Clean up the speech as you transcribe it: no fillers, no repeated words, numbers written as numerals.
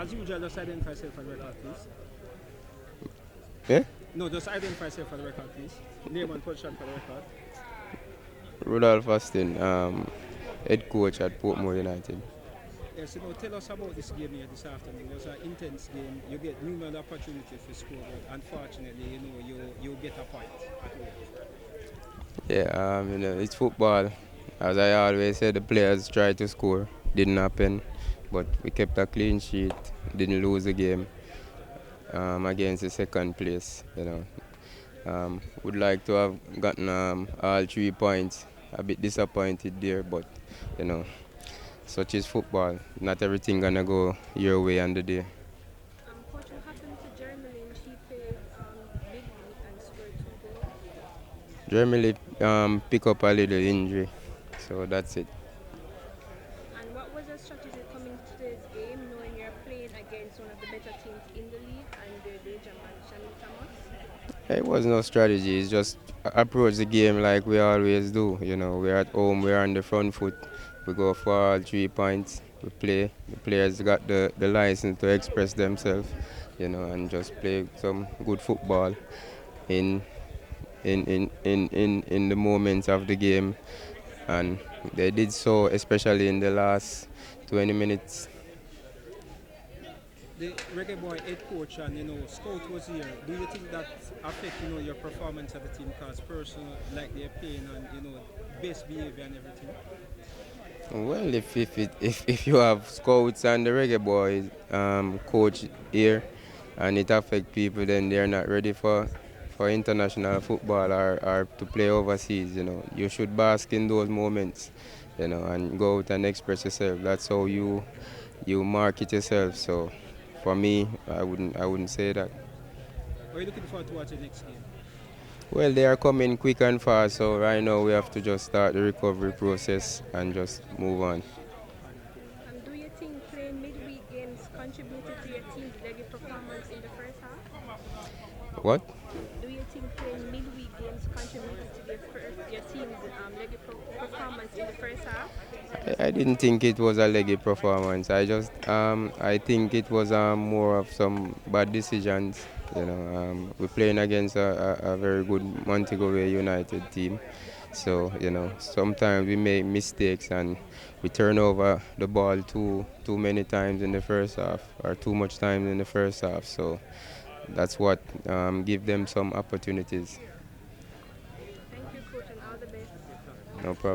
As usual, just identify yourself for the record, please. Yeah? No, just identify yourself for the record, please. Name and position for the record. Rudolph Austin, head coach at Portmore United. Yes, tell us about this game here this afternoon. It was an intense game. You get numerous opportunities to score, but unfortunately, you get a point at all. Yeah, it's football. As I always say, the players try to score. Didn't happen, but we kept a clean sheet. Didn't lose the game against the second place. Would like to have gotten all 3 points. A bit disappointed there, but you know, such is football. Not everything gonna go your way on the day. Coach, what happened to Germany? She played midweek and scored 2 goals. Germany pick up a little injury, so that's it. And what was your strategy coming to today's game, knowing you're playing against one of the better teams in the league and the German Shani Thomas? It was no strategy. It's just approach the game like we always do. We're at home. We're on the front foot. We go for all 3 points. We play. The players got the license to express themselves. And just play some good football in in the moments of the game. And they did so, especially in the last 20 minutes. The Reggae Boy head coach and Scout was here. Do you think that affect your performance of the team? Because person like they're playing and best behavior and everything. Well, if you have scouts and the Reggae Boys coach here, and it affect people, then they're not ready for international football or to play overseas. You should bask in those moments, and go out and express yourself. That's how you market yourself. So, for me, I wouldn't say that. Are you looking forward to watch the next game? Well, they are coming quick and fast, so right now we have to just start the recovery process and just move on. Do you think playing midweek games contributed to your team's leggy performance in the first half? What? Do you think playing midweek games contributed to your team's leggy performance in the first half? I didn't think it was a leggy performance. I think it was more of some bad decisions. We're playing against a very good Montego Bay United team. So, sometimes we make mistakes and we turn over the ball too many times in the first half, or too much time in the first half. So that's what give them some opportunities. Thank you, coach, and all the best. No problem.